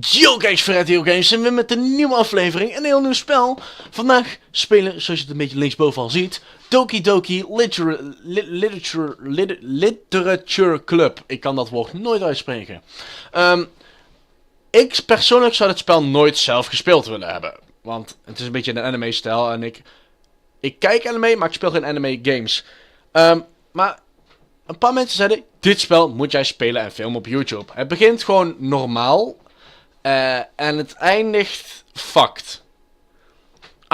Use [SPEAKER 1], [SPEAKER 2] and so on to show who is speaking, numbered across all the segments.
[SPEAKER 1] Yo guys, Video Games en weer met een nieuwe aflevering, een heel nieuw spel. Vandaag spelen, zoals je het een beetje linksboven al ziet, Doki Literature Club. Ik kan dat woord nooit uitspreken. Ik persoonlijk zou het spel nooit zelf gespeeld willen hebben. Want het is een beetje een anime stijl en ik kijk anime, maar ik speel geen anime games. Maar een paar mensen zeiden, dit spel moet jij spelen en filmen op YouTube. Het begint gewoon normaal. En het eindigt fucked.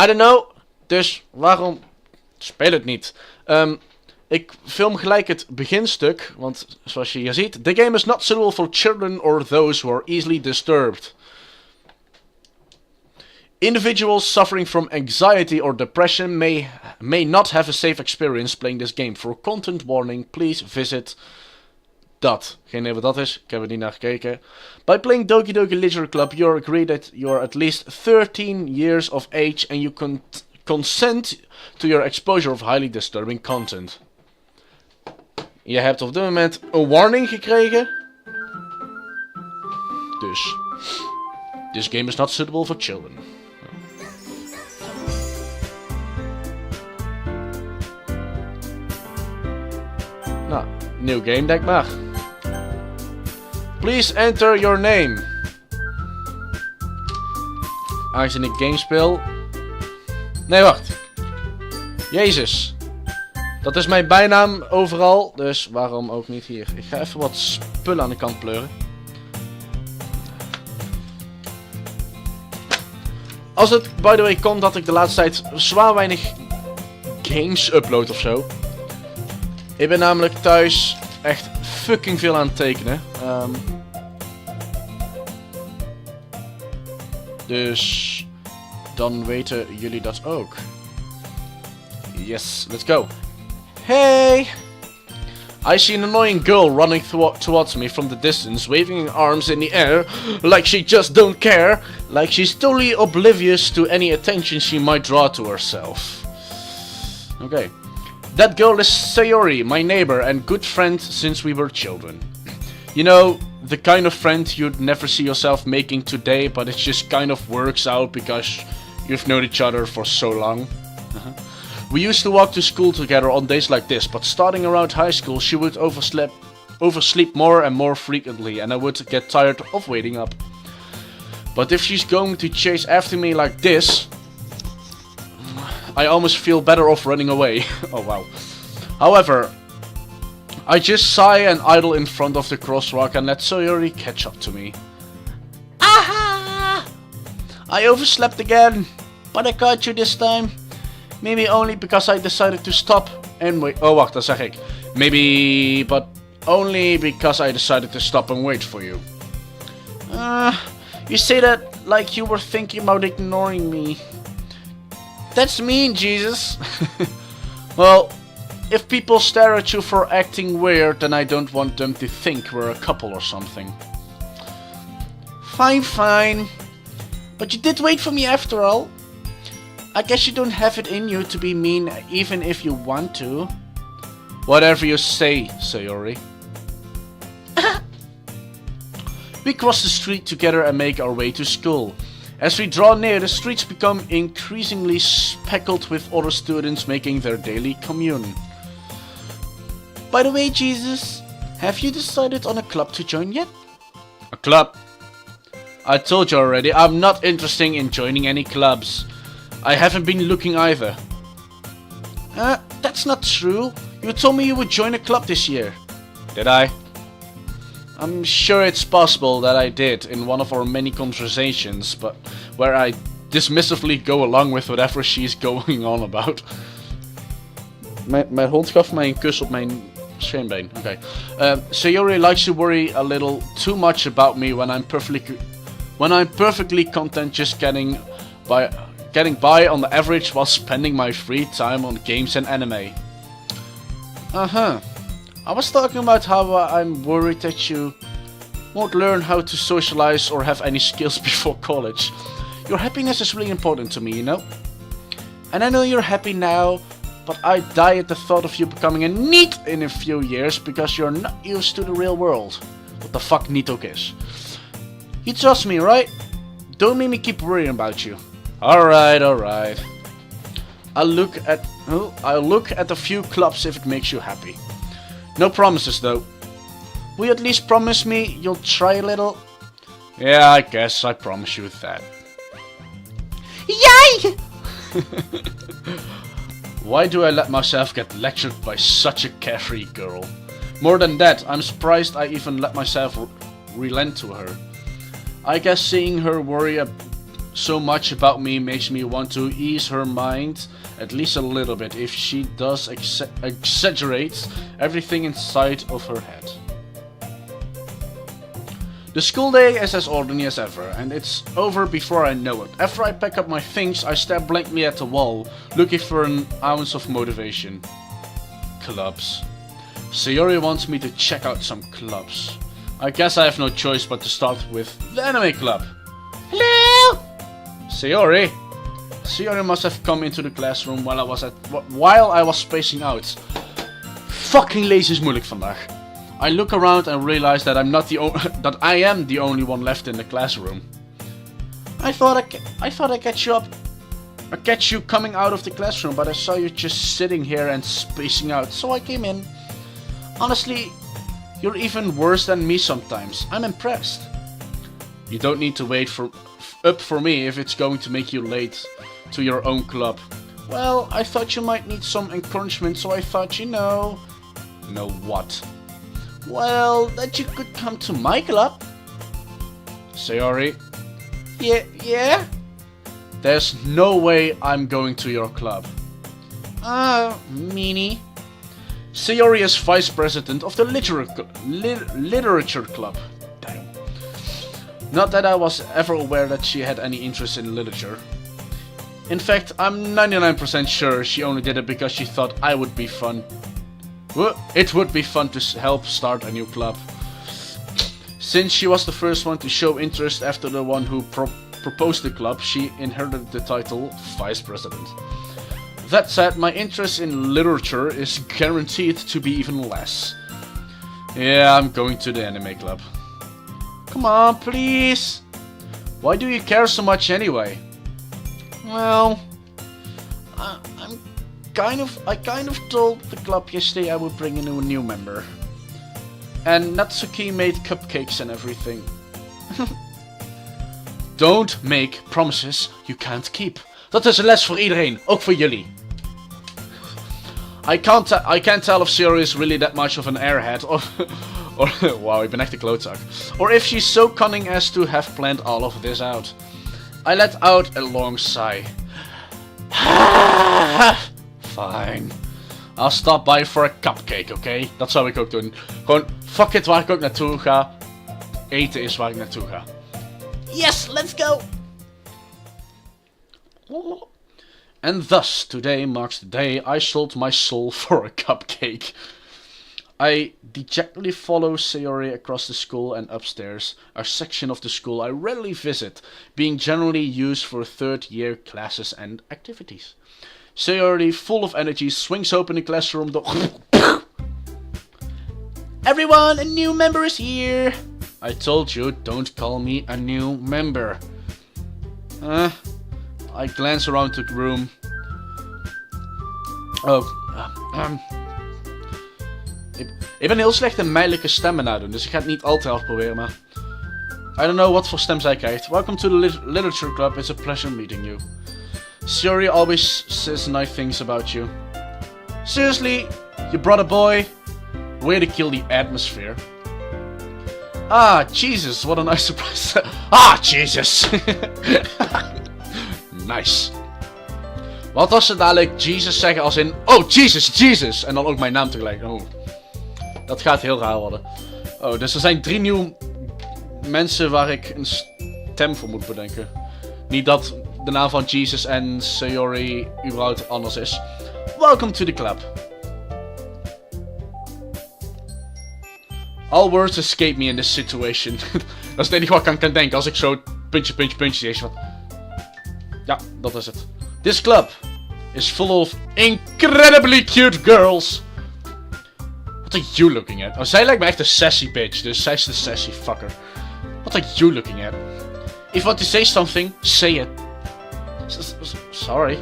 [SPEAKER 1] I don't know. Dus waarom speel het niet? Ik film gelijk het beginstuk. Want zoals je hier ziet. The game is not suitable for children or those who are easily disturbed. Individuals suffering from anxiety or depression may not have a safe experience playing this game. For content warning, please visit... Dat. Geen idee wat dat is. Ik heb er niet naar gekeken. By playing Doki Literature Club, you agree that you are at least 13 years of age and you consent to your exposure of highly disturbing content. Je hebt op dit moment een warning gekregen. Dus. This game is not suitable for children. Nou, nieuw game, denk maar. Please enter your name. Aangezien ik game speel... Nee, wacht. Jezus. Dat is mijn bijnaam overal, dus waarom ook niet hier. Ik ga even wat spullen aan de kant pleuren. Als het, by the way, komt dat ik de laatste tijd zwaar weinig games upload of zo. Ik ben namelijk thuis echt fucking veel aan het tekenen. Dus dan weten jullie dat ook. Yes, let's go. Hey! I see an annoying girl running towards me from the distance, waving her arms in the air like she just don't care, like she's totally oblivious to any attention she might draw to herself. Okay. That girl is Sayori, my neighbor and good friend since we were children. You know, the kind of friend you'd never see yourself making today, but it just kind of works out because you've known each other for so long. We used to walk to school together on days like this, but starting around high school she would oversleep more and more frequently and I would get tired of waiting up. But if she's going to chase after me like this, I almost feel better off running away. Oh wow. However, I just sigh and idle in front of the crosswalk and let Sayori catch up to me. Aha! I overslept again, but I caught you this time. Maybe only because I decided to stop and wait. Oh wacht, dat zeg ik. Maybe, but only because I decided to stop and wait for you. You say that like you were thinking about ignoring me. That's mean, Jesus. Well, if people stare at you for acting weird, then I don't want them to think we're a couple or something. Fine, fine. But you did wait for me after all. I guess you don't have it in you to be mean even if you want to. Whatever you say, Sayori. We cross the street together and make our way to school. As we draw near, the streets become increasingly speckled with other students making their daily commune. By the way, Jesus, have you decided on a club to join yet? A club? I told you already, I'm not interested in joining any clubs. I haven't been looking either. That's not true. You told me you would join a club this year. Did I? I'm sure it's possible that I did in one of our many conversations, but where I dismissively go along with whatever she's going on about. Mijn hond gaf mij een kus op mijn scheenbeen. Okay. Sayori likes to worry a little too much about me when I'm perfectly content just getting by on the average while spending my free time on games and anime. I was talking about how I'm worried that you won't learn how to socialize or have any skills before college. Your happiness is really important to me, you know? And I know you're happy now, but I die at the thought of you becoming a NEET in a few years because you're not used to the real world. What the fuck NEET ook is. You trust me, right? Don't make me keep worrying about you. Alright, alright. I'll look at a few clubs if it makes you happy. No promises though. Will you at least promise me you'll try a little? Yeah, I guess I promise you that. Yay! Why do I let myself get lectured by such a carefree girl? More than that, I'm surprised I even let myself relent to her. I guess seeing her worry so much about me makes me want to ease her mind at least a little bit if she does exaggerate everything inside of her head. The school day is as ordinary as ever, and it's over before I know it. After I pack up my things, I stare blankly at the wall, looking for an ounce of motivation. Clubs. Sayori wants me to check out some clubs. I guess I have no choice but to start with the anime club. Hello! Sayori? Sayori must have come into the classroom while I was spacing out. Fucking lezen is moeilijk vandaag. I look around and realize that I am the only one left in the classroom. I thought I'd catch you coming out of the classroom, but I saw you just sitting here and spacing out, so I came in. Honestly, you're even worse than me sometimes. I'm impressed. You don't need to wait up for me if it's going to make you late to your own club. Well, I thought you might need some encouragement, so I thought, you know... Know what? Well, that you could come to my club. Sayori? Yeah? There's no way I'm going to your club. Meanie. Sayori is vice president of the literature club. Damn. Not that I was ever aware that she had any interest in literature. In fact, I'm 99% sure she only did it because she thought it would be fun to help start a new club. Since she was the first one to show interest after the one who proposed the club, she inherited the title Vice President. That said, my interest in literature is guaranteed to be even less. Yeah, I'm going to the anime club. Come on, please! Why do you care so much anyway? Well, I kind of told the club yesterday I would bring in a new member. And Natsuki made cupcakes and everything. Don't make promises you can't keep. Dat is een les voor iedereen, ook voor jullie. I can't tell if Sayori is really that much of an airhead or wow, ik ben echt een klootzak. Or if she's so cunning as to have planned all of this out. I let out a long sigh. Fine. I'll stop by for a cupcake, okay? Dat zou ik ook doen. Gewoon, fuck it waar ik ook naartoe ga. Eten is waar ik naartoe ga. Yes, let's go! And thus, today marks the day I sold my soul for a cupcake. I dejectedly follow Sayori across the school and upstairs, a section of the school I rarely visit, being generally used for third-year classes and activities. Sayori, full of energy, swings open the classroom door. Everyone, a new member is here! I told you, don't call me a new member. I glance around the room. Ik ben heel slecht in meidelijke stemmen nadoen, dus ik ga het niet al te hard proberen, maar... I don't know wat voor stem zij krijgt. Welcome to the literature club, it's a pleasure meeting you. Sayori always says nice things about you. Seriously, you brought a boy? Way to kill the atmosphere. Ah, Jesus, what a nice surprise. Ah, Jesus! Nice. Wat als ze dadelijk Jesus zeggen als in... Oh, Jesus, Jesus! En dan ook mijn naam tegelijk. Oh. Dat gaat heel raar worden. Oh, dus er zijn 3 nieuwe mensen waar ik een stem voor moet bedenken. Niet dat de naam van Jesus en Sayori überhaupt anders is. Welcome to the club. All words escape me in this situation. Dat is het enige wat ik kan denken als ik zo puntje zeg. Ja, dat is het. This club is full of incredibly cute girls. What are you looking at? Oh, zij lijkt me echt een sassy bitch, dus zij is de sassy fucker. What are you looking at? If you want to say something, say it. Sorry.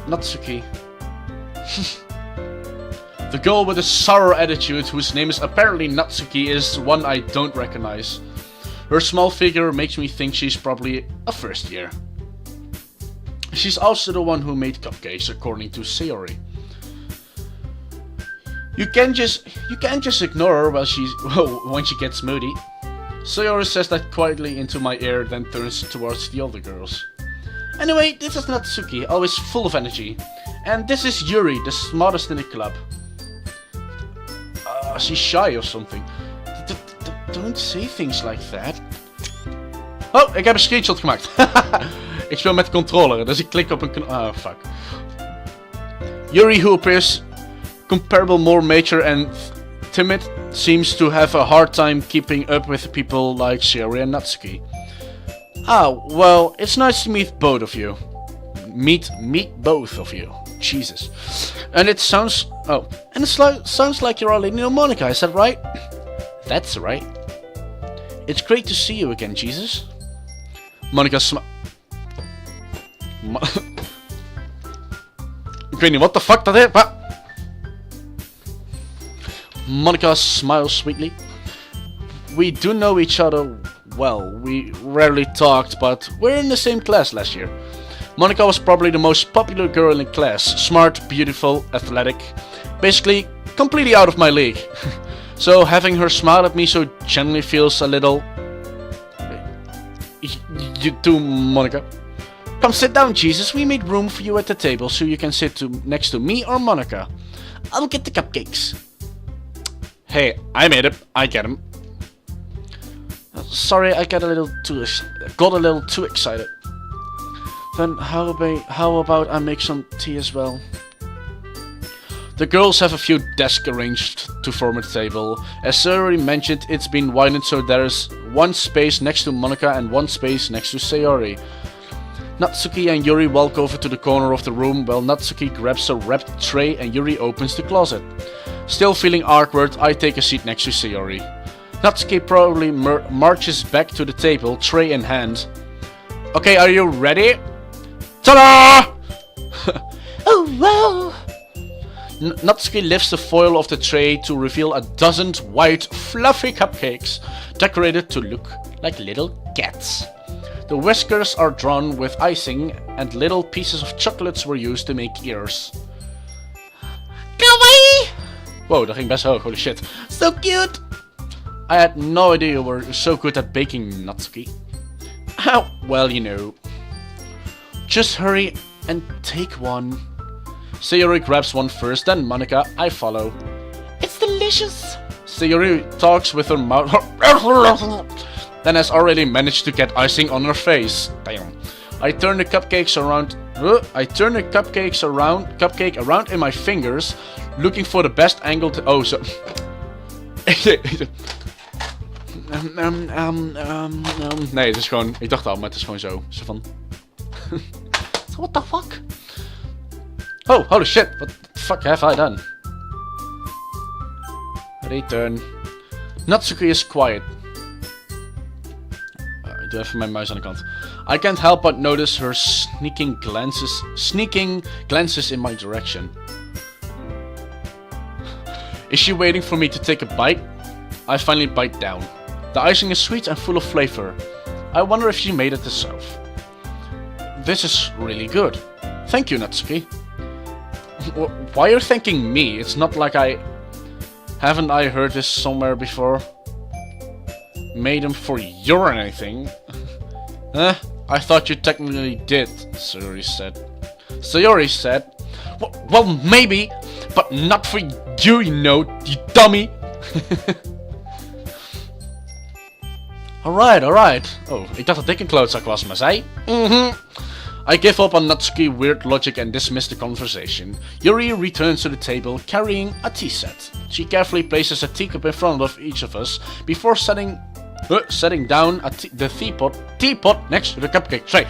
[SPEAKER 1] Natsuki. The girl with a sour attitude, whose name is apparently Natsuki, is one I don't recognize. Her small figure makes me think she's probably a first year. She's also the one who made cupcakes, according to Sayori. You can't just ignore her when she gets moody. Sayori says that quietly into my ear, then turns towards the other girls. Anyway, this is Natsuki, always full of energy. And this is Yuri, the smartest in the club. She's shy or something. Don't say things like that. Oh, ik heb een screenshot gemaakt. Ik speel met de controller, dus ik klik op een knop. Oh, fuck. Yuri, who appears comparable, more mature and timid, seems to have a hard time keeping up with people like Sayori and Natsuki. Ah, well, it's nice to meet both of you. Meet both of you. Jesus. And it sounds... Oh, and it sounds like you're all in Monica, is that right? That's right. It's great to see you again, Jesus. Monica Ik weet niet wat de fuck dat is, maar... Monica smiles sweetly. We do know each other well. We rarely talked, but we're in the same class last year. Monica was probably the most popular girl in class. Smart, beautiful, athletic. Basically, completely out of my league. So having her smile at me so genuinely feels a little... You too, Monica. Come sit down, Jesus. We made room for you at the table so you can sit next to me or Monica. I'll get the cupcakes. Hey, I made it. I get him. Sorry, I got a little too excited. Then how about I make some tea as well? The girls have a few desks arranged to form a table. As already mentioned, it's been widened so there's one space next to Monica and one space next to Sayori. Natsuki and Yuri walk over to the corner of the room while Natsuki grabs a wrapped tray and Yuri opens the closet. Still feeling awkward, I take a seat next to Sayori. Natsuki probably marches back to the table, tray in hand. Okay, are you ready? Ta-da! Oh wow! Natsuki lifts the foil of the tray to reveal a dozen white, fluffy cupcakes, decorated to look like little cats. The whiskers are drawn with icing, and little pieces of chocolates were used to make ears. Kawaii! Wow, dat ging best hoog, holy shit. So cute! I had no idea you were so good at baking, Natsuki. Oh, well, you know. Just hurry and take one. Sayori grabs one first, then Monica, I follow. It's delicious! Sayori talks with her mouth, then has already managed to get icing on her face. Damn. I turn the cupcake around in my fingers, looking for the best angle to... Oh, so... Nee, het is gewoon... Ik dacht al, maar het is gewoon zo. Zo van... What the fuck? Oh, holy shit. What the fuck have I done? Return. Natsuki is quiet. Ik doe even mijn muis aan de kant. I can't help but notice her sneaking glances in my direction. Is she waiting for me to take a bite? I finally bite down. The icing is sweet and full of flavor. I wonder if she made it herself. This is really good. Thank you, Natsuki. Why are you thanking me? It's not like Haven't I heard this somewhere before? Made them for you or anything? I thought you technically did, Sayori said. Well, maybe, but not for you, you know, you dummy. Alright. Oh, ik dacht dat ik een klootzak was, maar zij? I give up on Natsuki weird logic and dismiss the conversation. Yuri returns to the table carrying a tea set. She carefully places a teacup in front of each of us before setting down the teapot next to the cupcake tray.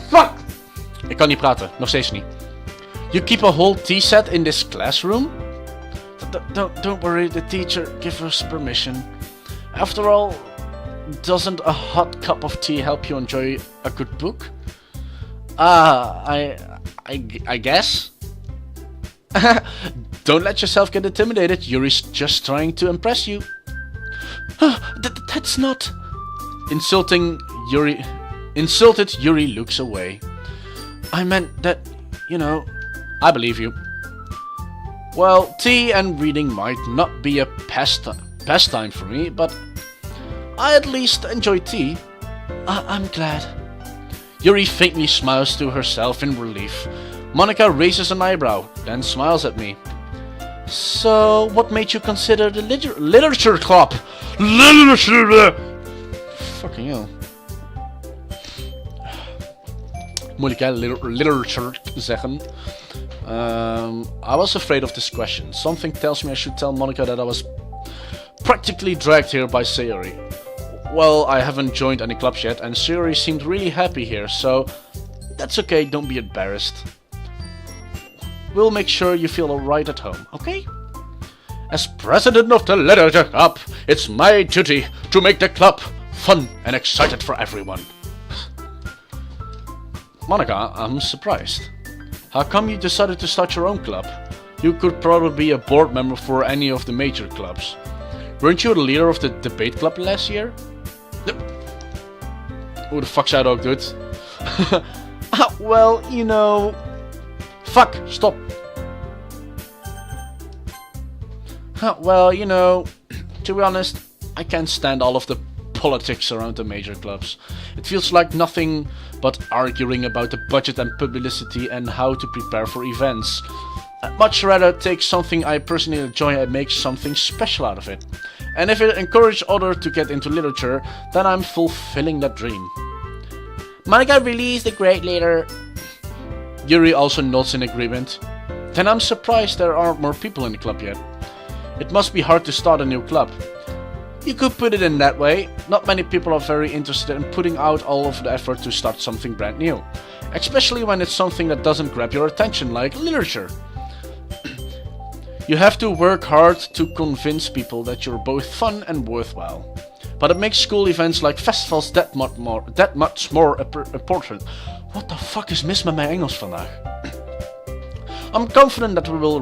[SPEAKER 1] Fuck! Ik kan niet praten, nog steeds niet. You keep a whole tea set in this classroom? Don't worry, the teacher gave us permission. After all, doesn't a hot cup of tea help you enjoy a good book? I guess. Don't let yourself get intimidated. Yuri's just trying to impress you. That's not... Insulted, Yuri looks away. I meant that, you know, I believe you. Well, tea and reading might not be a pastime for me, but I at least enjoy tea. I'm glad. Yuri faintly smiles to herself in relief. Monica raises an eyebrow, then smiles at me. So, what made you consider the literature club? Fucking hell. Moeilijk, hè? Literature zeggen. I was afraid of this question. Something tells me I should tell Monica that I was practically dragged here by Sayori. Well, I haven't joined any clubs yet, and Sayori seemed really happy here, so that's okay, don't be embarrassed. We'll make sure you feel alright at home, okay? As president of the Literature Club, it's my duty to make the club fun and excited for everyone. Monica, I'm surprised. How come you decided to start your own club? You could probably be a board member for any of the major clubs. Weren't you the leader of the debate club last year? Hoe de fuck zou dat ook doet? Well, you know... Fuck, stop. Well, you know, to be honest, I can't stand all of the politics around the major clubs. It feels like nothing but arguing about the budget and publicity and how to prepare for events. I'd much rather take something I personally enjoy and make something special out of it. And if it encourages others to get into literature, then I'm fulfilling that dream. Monica really is the great leader. Yuri also nods in agreement. Then I'm surprised there aren't more people in the club yet. It must be hard to start a new club. You could put it in that way. Not many people are very interested in putting out all of the effort to start something brand new. Especially when it's something that doesn't grab your attention, like literature. You have to work hard to convince people that you're both fun and worthwhile. But it makes school events like festivals that much more important. What the fuck is mis met mijn Engels vandaag? I'm confident that we will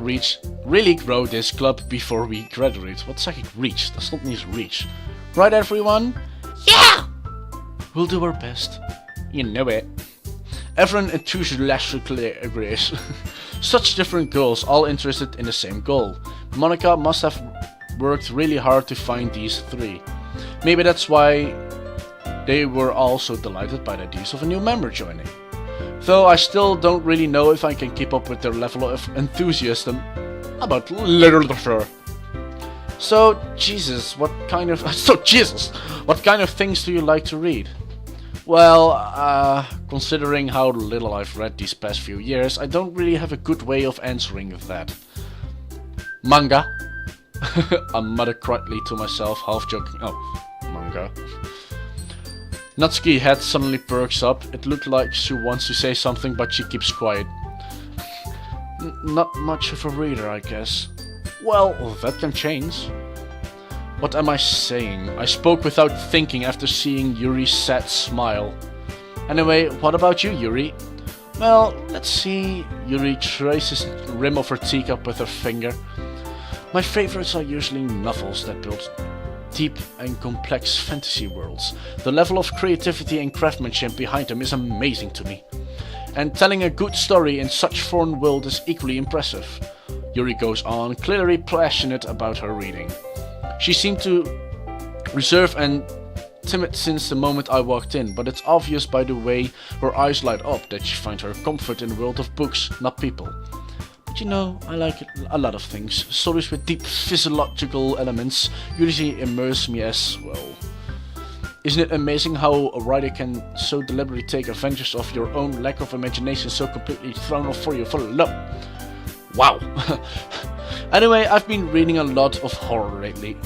[SPEAKER 1] really grow this club before we graduate. Wat zeg ik reach? Dat stond niet eens reach. Right everyone? Yeah! We'll do our best. You know it. Everyone enthusiastically agrees. Such different girls, all interested in the same goal. Monica must have worked really hard to find these three. Maybe that's why they were all so delighted by the ideas of a new member joining. Though I still don't really know if I can keep up with their level of enthusiasm about literature. So Jesus, what kind of things do you like to read? Well, considering how little I've read these past few years, I don't really have a good way of answering that. Manga. I muttered quietly to myself, half joking. Oh, manga. Natsuki's head suddenly perks up. It looked like she wants to say something, but she keeps quiet. Not much of a reader, I guess. Well, that can change. What am I saying? I spoke without thinking after seeing Yuri's sad smile. Anyway, what about you, Yuri? Well, let's see. Yuri traces the rim of her teacup with her finger. My favorites are usually novels that build deep and complex fantasy worlds. The level of creativity and craftsmanship behind them is amazing to me. And telling a good story in such foreign world is equally impressive. Yuri goes on, clearly passionate about her reading. She seemed to reserved and timid since the moment I walked in, but it's obvious by the way her eyes light up that she finds her comfort in the world of books, not people. But you know, I like a lot of things. Stories with deep physiological elements usually immerse me as well. Isn't it amazing how a writer can so deliberately take advantage of your own lack of imagination so completely thrown off for you for love? Wow. Anyway, I've been reading a lot of horror lately.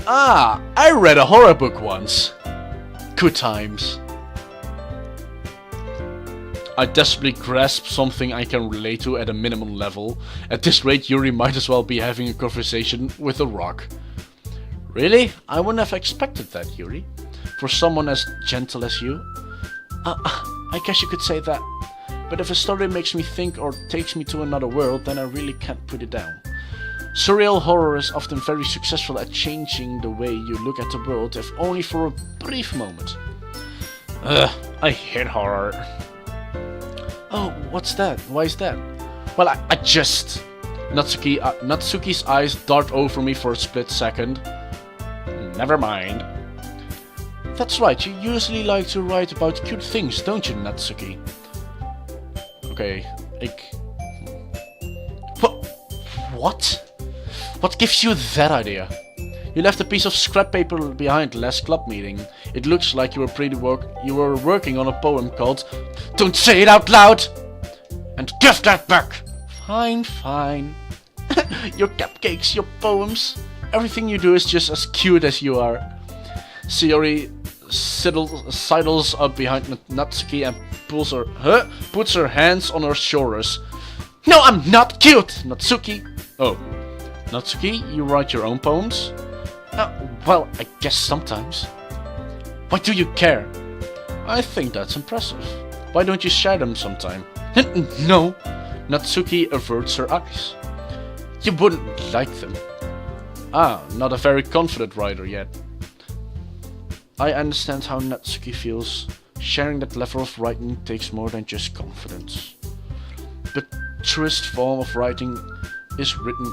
[SPEAKER 1] Ah, I read a horror book once. Good times. I desperately grasp something I can relate to at a minimum level. At this rate, Yuri might as well be having a conversation with a rock. Really? I wouldn't have expected that, Yuri. For someone as gentle as you. I guess you could say that. But if a story makes me think or takes me to another world, then I really can't put it down. Surreal horror is often very successful at changing the way you look at the world, if only for a brief moment. I hate horror. Oh, what's that? Why is that? Well, I just... Natsuki's eyes dart over me for a split second. Never mind. That's right, you usually like to write about cute things, don't you, Natsuki? Okay, What? What gives you that idea? You left a piece of scrap paper behind last club meeting. It looks like you were working on a poem called "Don't Say It Out Loud!" And give that back! Fine, fine. Your cupcakes, your poems. Everything you do is just as cute as you are. Sayori sidles up behind Natsuki and puts her hands on her shoulders. No, I'm not cute, Natsuki. Oh, Natsuki, you write your own poems? Well, I guess sometimes. Why do you care? I think that's impressive. Why don't you share them sometime? No. Natsuki averts her eyes. You wouldn't like them. Not a very confident writer yet. I understand how Natsuki feels. Sharing that level of writing takes more than just confidence. The truest form of writing is written...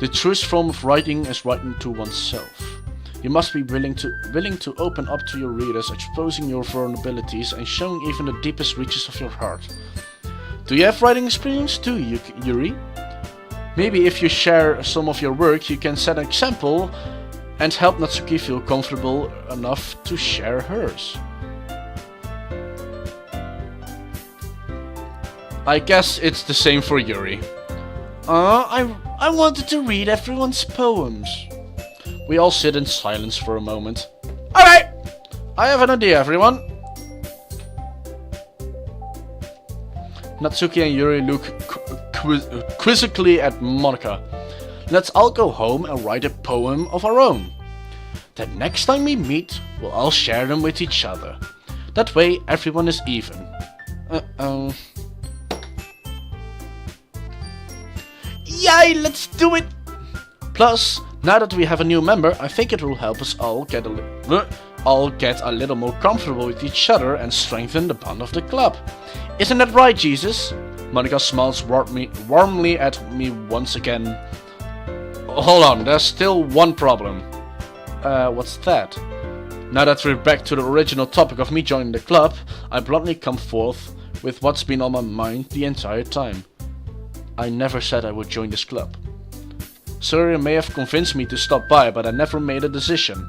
[SPEAKER 1] the truest form of writing is writing to oneself. You must be willing to open up to your readers, exposing your vulnerabilities and showing even the deepest reaches of your heart. Do you have writing experience too, Yuri? Maybe if you share some of your work, you can set an example and help Natsuki feel comfortable enough to share hers. I guess it's the same for Yuri. I wanted to read everyone's poems. We all sit in silence for a moment. Alright! I have an idea, everyone. Natsuki and Yuri look quizzically at Monika. Let's all go home and write a poem of our own. Then next time we meet, we'll all share them with each other. That way everyone is even. Yay, let's do it! Plus, now that we have a new member, I think it will help us all get a little more comfortable with each other and strengthen the bond of the club. Isn't that right, Jesus? Monika smiles warmly at me once again. Hold on, there's still one problem. What's that? Now that we're back to the original topic of me joining the club, I bluntly come forth with what's been on my mind the entire time. I never said I would join this club. Surya may have convinced me to stop by, but I never made a decision.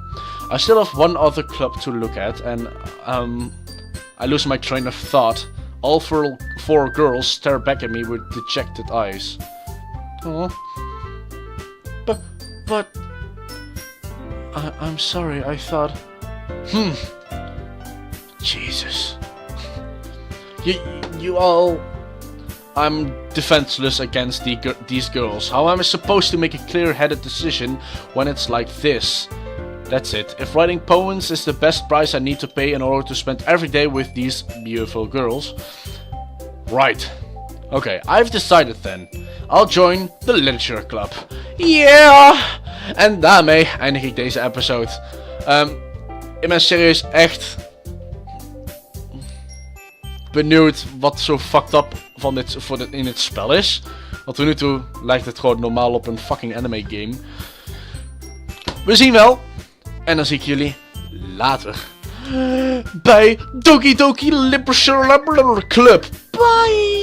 [SPEAKER 1] I still have one other club to look at, and I lose my train of thought. All four girls stare back at me with dejected eyes. Oh, but I'm sorry. I thought. Jesus. You all. I'm defenseless against these girls. How am I supposed to make a clear-headed decision when it's like this? That's it. If writing poems is the best price I need to pay in order to spend every day with these beautiful girls. Right. Okay, I've decided then. I'll join the literature club. Yeah! En daarmee eindig ik deze episode. Ik ben serieus echt benieuwd wat zo fucked up in dit spel is. Want tot nu toe lijkt het gewoon normaal op een fucking anime game. We zien wel. En dan zie ik jullie later. Bij Doki Doki Literature Club. Bye!